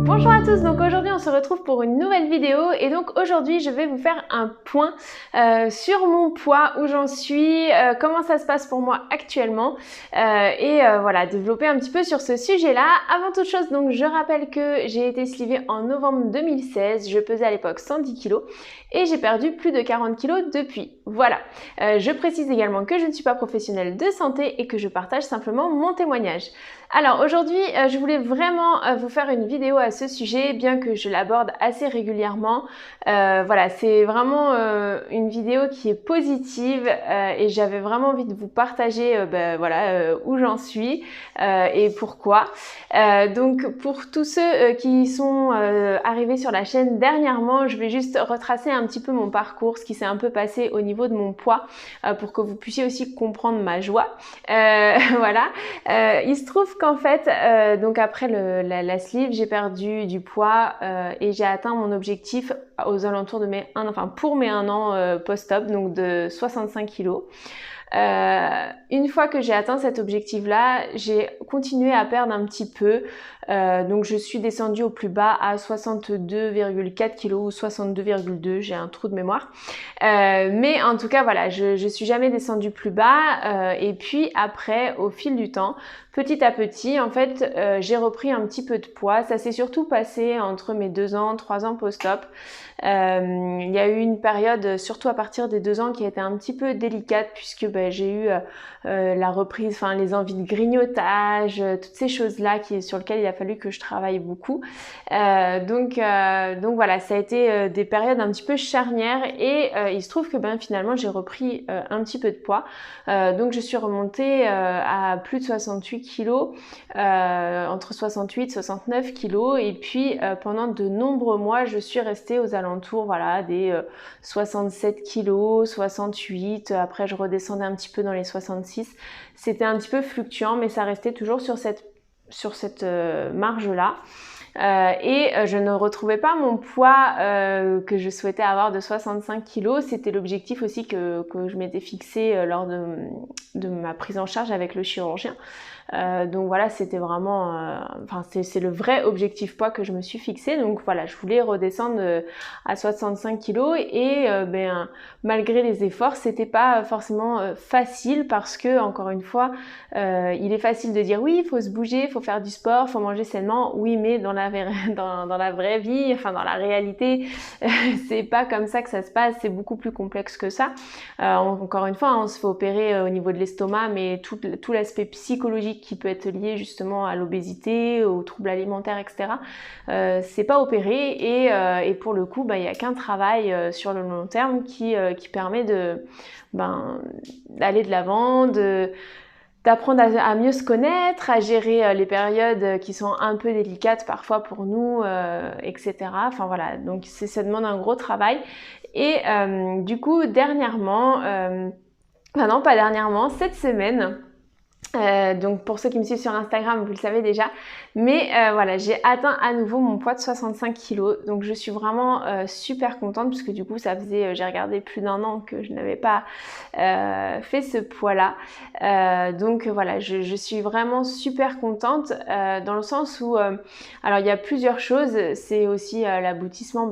Bonjour à tous, donc aujourd'hui on se retrouve pour une nouvelle vidéo et donc aujourd'hui je vais vous faire un point sur mon poids, où j'en suis, comment ça se passe pour moi actuellement voilà, développer un petit peu sur ce sujet-là. Avant toute chose, donc je rappelle que j'ai été slivée en novembre 2016, je pesais à l'époque 110 kg et j'ai perdu plus de 40 kg depuis. Voilà, je précise également que je ne suis pas professionnelle de santé et que je partage simplement mon témoignage. Alors aujourd'hui, je voulais vraiment vous faire une vidéo à ce sujet, bien que je l'aborde assez régulièrement. Voilà, c'est vraiment une vidéo qui est positive et j'avais vraiment envie de vous partager où j'en suis et pourquoi. Donc pour tous ceux qui sont arrivés sur la chaîne dernièrement, je vais juste retracer un petit peu mon parcours, ce qui s'est un peu passé au niveau de mon poids, pour que vous puissiez aussi comprendre ma joie. Voilà, il se trouve qu'en fait, donc après la sleeve, j'ai perdu du poids et j'ai atteint mon objectif aux alentours de mes 1 an, enfin pour mes 1 an post-op, donc de 65 kg. Une fois que j'ai atteint cet objectif-là, j'ai continué à perdre un petit peu. Donc je suis descendue au plus bas à 62,4 kg ou 62,2, j'ai un trou de mémoire. Mais en tout cas, voilà, je suis jamais descendue plus bas. Et puis après, au fil du temps, petit à petit, en fait, j'ai repris un petit peu de poids. Ça s'est surtout passé entre mes 2 ans, 3 ans post-op. Il y a eu une période, surtout à partir des 2 ans, qui a été un petit peu délicate puisque j'ai eu la reprise, enfin les envies de grignotage, toutes ces choses-là sur lesquelles il a fallu que je travaille beaucoup. Donc voilà, ça a été des périodes un petit peu charnières et il se trouve que finalement j'ai repris un petit peu de poids. Donc je suis remontée à plus de 68 kg, entre 68 et 69 kg et puis pendant de nombreux mois je suis restée aux alentours des 67 kg, 68, après je redescendais un petit peu dans les 66. C'était un petit peu fluctuant mais ça restait toujours sur cette marge-là. Je ne retrouvais pas mon poids que je souhaitais avoir de 65 kg. C'était l'objectif aussi que je m'étais fixé lors de ma prise en charge avec le chirurgien. Donc voilà, c'était vraiment, c'est le vrai objectif poids que je me suis fixé. Donc voilà, je voulais redescendre à 65 kg et malgré les efforts, c'était pas forcément facile parce que encore une fois, il est facile de dire oui, il faut se bouger, il faut faire du sport, il faut manger sainement. Oui, mais dans la vraie vie, enfin dans la réalité, c'est pas comme ça que ça se passe. C'est beaucoup plus complexe que ça. Encore une fois, on se fait opérer au niveau de l'estomac, mais tout l'aspect psychologique qui peut être lié justement à l'obésité, aux troubles alimentaires, etc. C'est pas opéré et pour le coup, il n'y a qu'un travail sur le long terme qui permet d'aller de l'avant, d'apprendre à mieux se connaître, à gérer les périodes qui sont un peu délicates parfois pour nous, etc. Enfin voilà, donc ça demande un gros travail. Et du coup, dernièrement, non pas dernièrement, cette semaine, donc pour ceux qui me suivent sur Instagram, vous le savez déjà, mais voilà, j'ai atteint à nouveau mon poids de 65 kg, donc je suis vraiment super contente puisque du coup ça faisait, j'ai regardé plus d'1 an que je n'avais pas fait ce poids-là, donc voilà, je suis vraiment super contente dans le sens où, alors il y a plusieurs choses, c'est aussi l'aboutissement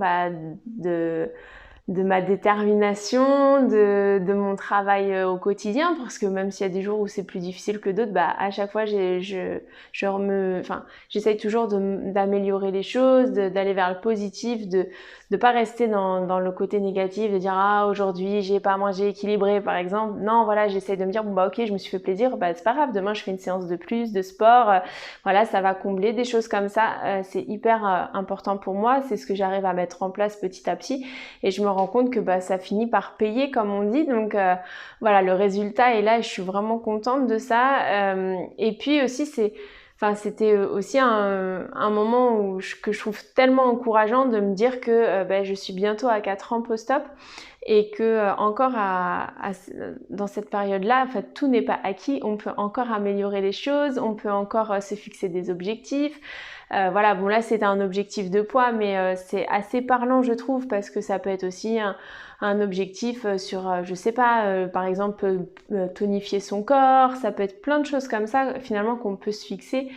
de ma détermination, de mon travail au quotidien, parce que même s'il y a des jours où c'est plus difficile que d'autres, à chaque fois j'essaye toujours d'améliorer les choses, d'aller vers le positif, de pas rester dans le côté négatif, de dire ah aujourd'hui j'ai pas mangé équilibré par exemple. Non, voilà, j'essaye de me dire ok, je me suis fait plaisir, c'est pas grave, demain je fais une séance de plus de sport, voilà, ça va combler des choses comme ça. C'est hyper important pour moi, c'est ce que j'arrive à mettre en place petit à petit et je me rends compte que ça finit par payer comme on dit. Donc voilà, le résultat est là et je suis vraiment contente de ça. Et puis aussi c'était aussi un moment que je trouve tellement encourageant de me dire que je suis bientôt à 4 ans post-op et que encore dans cette période-là, en fait, tout n'est pas acquis, on peut encore améliorer les choses, on peut encore se fixer des objectifs. Voilà, bon là c'était un objectif de poids, mais c'est assez parlant je trouve, parce que ça peut être aussi un objectif sur, je sais pas, par exemple tonifier son corps, ça peut être plein de choses comme ça finalement qu'on peut se fixer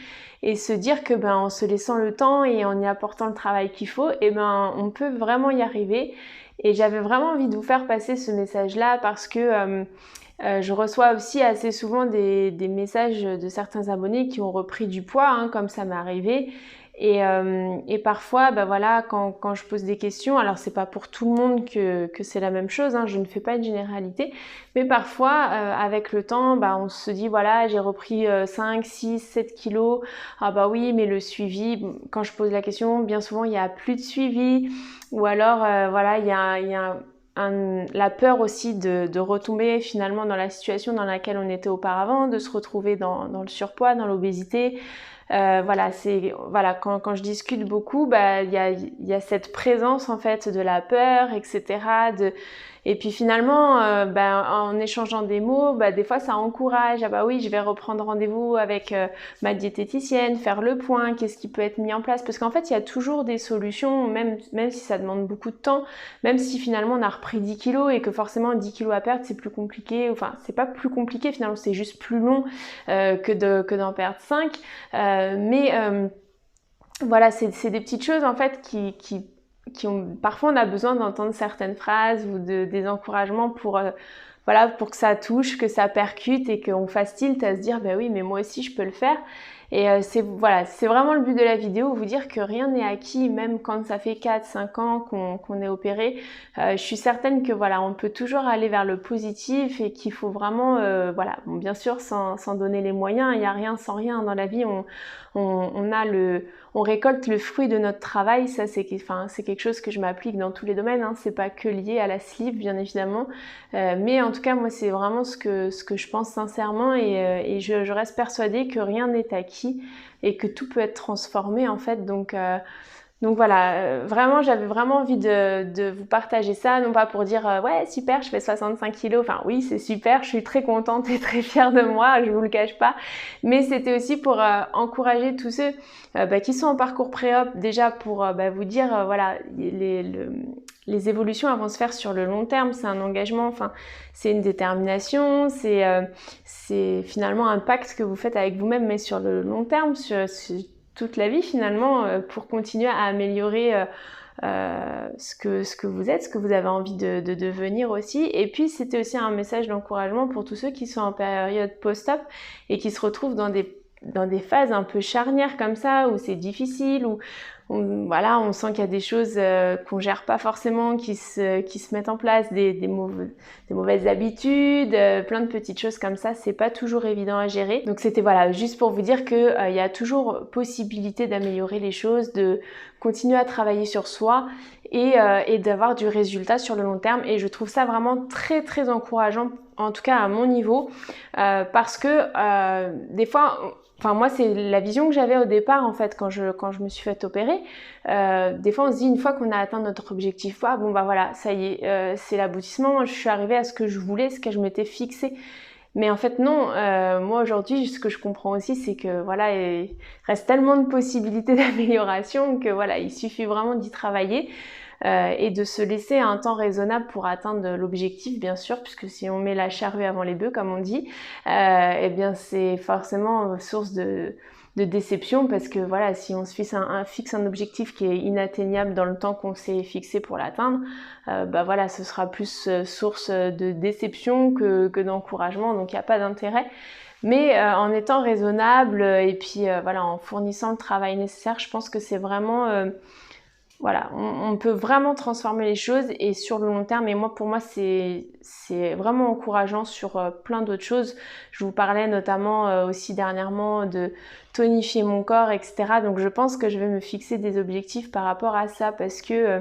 et se dire que en se laissant le temps et en y apportant le travail qu'il faut, on peut vraiment y arriver. Et j'avais vraiment envie de vous faire passer ce message-là parce que je reçois aussi assez souvent des messages de certains abonnés qui ont repris du poids, comme ça m'est arrivé. Et parfois, voilà, quand je pose des questions, alors c'est pas pour tout le monde que c'est la même chose, je ne fais pas une généralité, mais parfois, avec le temps, on se dit, voilà, j'ai repris 5, 6, 7 kilos, ah bah oui, mais le suivi, quand je pose la question, bien souvent, il n'y a plus de suivi, ou alors, voilà, il y a la peur aussi de retomber finalement dans la situation dans laquelle on était auparavant, de se retrouver dans le surpoids, dans l'obésité. Voilà, quand je discute beaucoup, il y a cette présence en fait de la peur, etc. Et puis finalement, en échangeant des mots, des fois ça encourage. Ah bah oui, je vais reprendre rendez-vous avec ma diététicienne, faire le point, qu'est-ce qui peut être mis en place. Parce qu'en fait, il y a toujours des solutions, même si ça demande beaucoup de temps, même si finalement on a repris 10 kilos et que forcément 10 kilos à perdre, c'est plus compliqué. Enfin, c'est pas plus compliqué, finalement, c'est juste plus long que d'en perdre 5. Voilà, c'est des petites choses en fait qui ont, parfois on a besoin d'entendre certaines phrases ou des encouragements pour que ça touche, que ça percute et qu'on fasse tilt à se dire oui, mais moi aussi je peux le faire. Et c'est vraiment le but de la vidéo, vous dire que rien n'est acquis, même quand ça fait 4-5 ans qu'on est opéré. Je suis certaine que on peut toujours aller vers le positif et qu'il faut vraiment, bon, bien sûr sans donner les moyens, il n'y a rien sans rien dans la vie. On récolte le fruit de notre travail, ça c'est quelque chose que je m'applique dans tous les domaines, c'est pas que lié à la sleeve bien évidemment, mais en tout cas moi c'est vraiment ce que je pense sincèrement et je reste persuadée que rien n'est acquis et que tout peut être transformé en fait, donc voilà, vraiment j'avais vraiment envie de vous partager ça, non pas pour dire ouais super je fais 65 kilos, enfin oui c'est super, je suis très contente et très fière de moi, je vous le cache pas, mais c'était aussi pour encourager tous ceux qui sont en parcours pré-op, déjà pour vous dire voilà, les évolutions elles vont se faire sur le long terme, c'est un engagement, c'est une détermination, c'est finalement un pacte que vous faites avec vous-même mais sur le long terme, sur toute la vie finalement, pour continuer à améliorer ce que vous êtes, ce que vous avez envie de devenir aussi. Et puis c'était aussi un message d'encouragement pour tous ceux qui sont en période post-op et qui se retrouvent dans des phases un peu charnières comme ça, où c'est difficile, où on sent qu'il y a des choses qu'on gère pas forcément, qui se mettent en place, des mauvaises habitudes, plein de petites choses comme ça, c'est pas toujours évident à gérer. Donc c'était juste pour vous dire que il y a toujours possibilité d'améliorer les choses, de continuer à travailler sur soi et d'avoir du résultat sur le long terme. Et je trouve ça vraiment très très encourageant, en tout cas à mon niveau, parce que des fois, moi c'est la vision que j'avais au départ en fait quand je me suis fait opérer. Des fois on se dit une fois qu'on a atteint notre objectif, voilà, ça y est, c'est l'aboutissement, je suis arrivée à ce que je voulais, ce que je m'étais fixé. Mais en fait non, moi aujourd'hui ce que je comprends aussi c'est que il reste tellement de possibilités d'amélioration que il suffit vraiment d'y travailler. Et de se laisser un temps raisonnable pour atteindre l'objectif, bien sûr, puisque si on met la charrue avant les bœufs, comme on dit, eh bien c'est forcément source de déception, parce que si on se fixe un objectif qui est inatteignable dans le temps qu'on s'est fixé pour l'atteindre, ce sera plus source de déception que d'encouragement, donc il n'y a pas d'intérêt. Mais en étant raisonnable et puis en fournissant le travail nécessaire, je pense que c'est vraiment on peut vraiment transformer les choses et sur le long terme. Et pour moi, c'est vraiment encourageant sur plein d'autres choses. Je vous parlais notamment aussi dernièrement de tonifier mon corps, etc. Donc je pense que je vais me fixer des objectifs par rapport à ça, parce que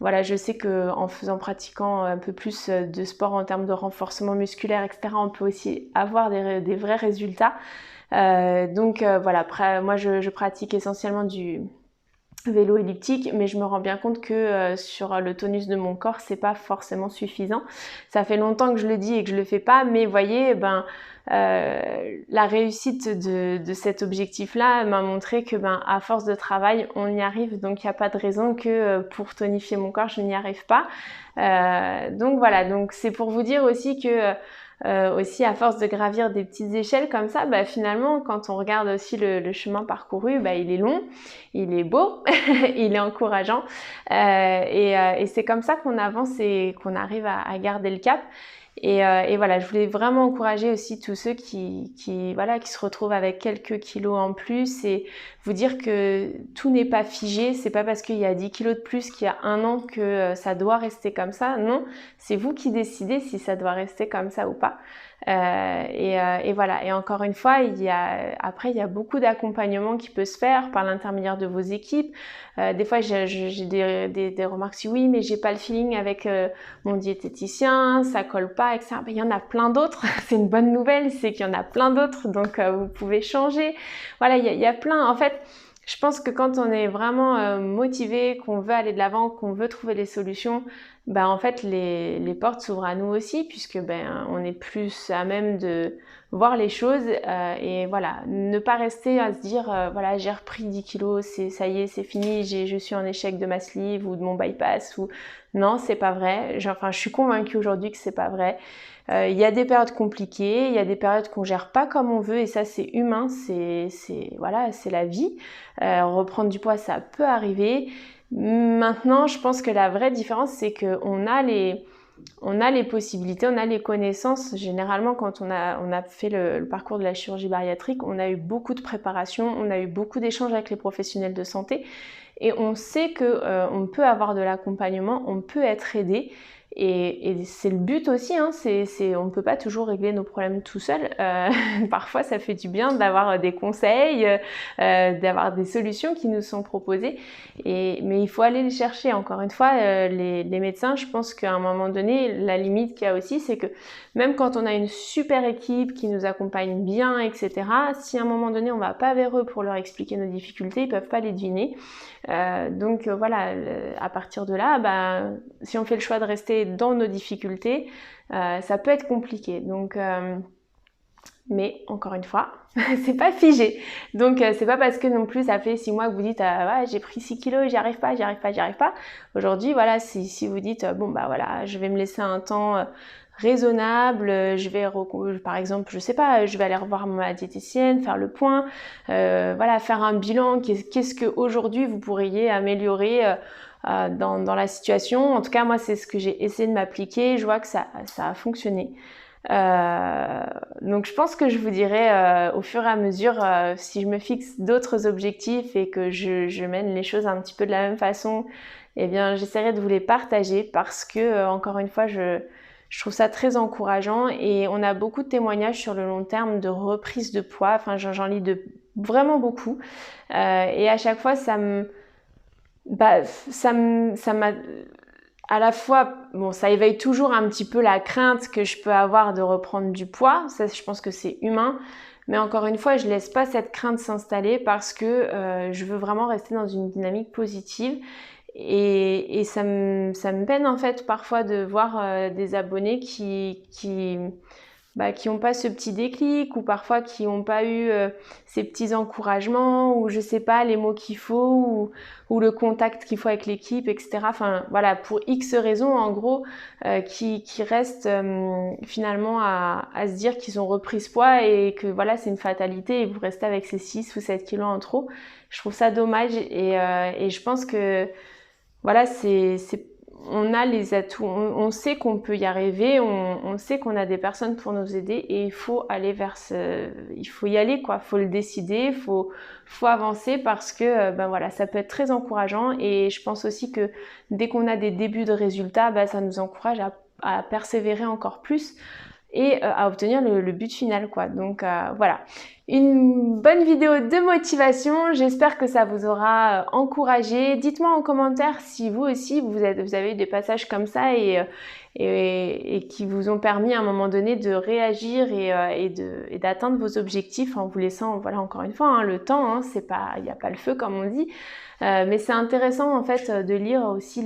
je sais qu'en pratiquant un peu plus de sport en termes de renforcement musculaire, etc., on peut aussi avoir des vrais résultats. Après, moi je pratique essentiellement du vélo elliptique, mais je me rends bien compte que sur le tonus de mon corps, c'est pas forcément suffisant. Ça fait longtemps que je le dis et que je le fais pas, mais vous voyez, la réussite de cet objectif-là m'a montré que à force de travail, on y arrive. Donc il n'y a pas de raison que pour tonifier mon corps, je n'y arrive pas. Donc voilà, donc c'est pour vous dire aussi que aussi à force de gravir des petites échelles comme ça, finalement quand on regarde aussi le chemin parcouru, il est long, il est beau, il est encourageant et c'est comme ça qu'on avance et qu'on arrive à garder le cap. Et voilà, je voulais vraiment encourager aussi tous ceux qui se retrouvent avec quelques kilos en plus et vous dire que tout n'est pas figé. C'est pas parce qu'il y a 10 kilos de plus qu'il y a un an que ça doit rester comme ça. Non, c'est vous qui décidez si ça doit rester comme ça ou pas. Et voilà. Et encore une fois, il y a beaucoup d'accompagnement qui peut se faire par l'intermédiaire de vos équipes. Des fois, j'ai des remarques sur oui, mais j'ai pas le feeling avec mon diététicien, ça colle pas, etc. Il y en a plein d'autres. C'est une bonne nouvelle, c'est qu'il y en a plein d'autres, donc vous pouvez changer. Voilà, il y a plein. En fait, je pense que quand on est vraiment motivé, qu'on veut aller de l'avant, qu'on veut trouver des solutions, en fait les portes s'ouvrent à nous aussi puisque on est plus à même de voir les choses et voilà, ne pas rester à se dire voilà, j'ai repris 10 kilos, ça y est, c'est fini, je suis en échec de ma sleeve ou de mon bypass ou non, c'est pas vrai. Je suis convaincue aujourd'hui que c'est pas vrai. Il y a des périodes compliquées, il y a des périodes qu'on gère pas comme on veut et ça c'est humain, voilà, c'est la vie. Reprendre du poids, ça peut arriver. Maintenant, je pense que la vraie différence, c'est qu'on a les possibilités, on a les connaissances. Généralement, quand on a fait le parcours de la chirurgie bariatrique, on a eu beaucoup de préparation, on a eu beaucoup d'échanges avec les professionnels de santé et on sait qu'on peut avoir de l'accompagnement, on peut être aidé. Et c'est le but aussi, hein, on ne peut pas toujours régler nos problèmes tout seul. Parfois, ça fait du bien d'avoir des conseils, d'avoir des solutions qui nous sont proposées. Mais il faut aller les chercher. Encore une fois, les médecins, je pense qu'à un moment donné, la limite qu'il y a aussi, c'est que même quand on a une super équipe qui nous accompagne bien, etc., si à un moment donné, on ne va pas vers eux pour leur expliquer nos difficultés, ils ne peuvent pas les deviner. Donc voilà, à partir de là, si on fait le choix de rester dans nos difficultés, ça peut être compliqué. Donc, mais encore une fois, c'est pas figé. Donc c'est pas parce que non plus ça fait 6 mois que vous dites ouais, j'ai pris 6 kilos, j'y arrive pas. Aujourd'hui, voilà, si vous dites voilà, je vais me laisser un temps raisonnable, je vais par exemple, je sais pas, je vais aller revoir ma diététicienne, faire le point, voilà, faire un bilan, qu'est-ce que aujourd'hui vous pourriez améliorer dans la situation. En tout cas, moi c'est ce que j'ai essayé de m'appliquer, je vois que ça a fonctionné. Donc je pense que je vous dirai au fur et à mesure si je me fixe d'autres objectifs et que je mène les choses un petit peu de la même façon, eh bien j'essaierai de vous les partager parce que encore une fois je trouve ça très encourageant et on a beaucoup de témoignages sur le long terme de reprise de poids, enfin j'en lis vraiment beaucoup et à chaque fois ça m'a à la fois, ça éveille toujours un petit peu la crainte que je peux avoir de reprendre du poids. Ça, je pense que c'est humain. Mais encore une fois, je laisse pas cette crainte s'installer parce que je veux vraiment rester dans une dynamique positive. Et ça me peine en fait parfois de voir des abonnés qui n'ont pas ce petit déclic ou parfois qui n'ont pas eu ces petits encouragements ou je sais pas les mots qu'il faut ou le contact qu'il faut avec l'équipe, etc. Enfin voilà, pour X raisons en gros qui restent finalement à se dire qu'ils ont repris ce poids et que voilà c'est une fatalité et vous restez avec ces 6 ou 7 kilos en trop. Je trouve ça dommage et je pense que voilà on a les atouts, on sait qu'on peut y arriver, on sait qu'on a des personnes pour nous aider et il faut aller il faut y aller quoi, faut le décider, faut avancer parce que voilà, ça peut être très encourageant et je pense aussi que dès qu'on a des débuts de résultats, ça nous encourage à persévérer encore plus et à obtenir le but final, quoi. Donc voilà, une bonne vidéo de motivation. J'espère que ça vous aura encouragé. Dites-moi en commentaire si vous aussi vous avez eu des passages comme ça et qui vous ont permis à un moment donné de réagir et d'atteindre vos objectifs en vous laissant, voilà, encore une fois, hein, le temps, hein, c'est pas, il n'y a pas le feu comme on dit. Mais c'est intéressant en fait de lire aussi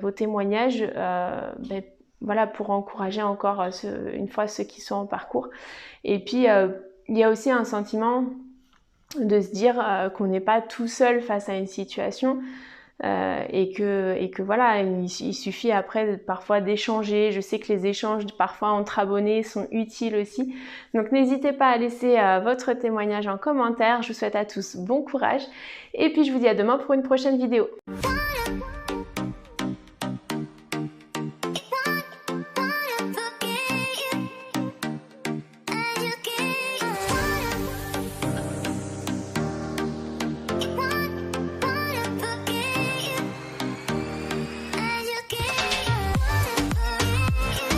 vos témoignages, voilà, pour encourager encore une fois ceux qui sont en parcours. Et puis il y a aussi un sentiment de se dire qu'on n'est pas tout seul face à une situation. Et que voilà, il suffit après parfois d'échanger. Je sais que les échanges parfois entre abonnés sont utiles aussi. Donc n'hésitez pas à laisser votre témoignage en commentaire. Je vous souhaite à tous bon courage. Et puis je vous dis à demain pour une prochaine vidéo.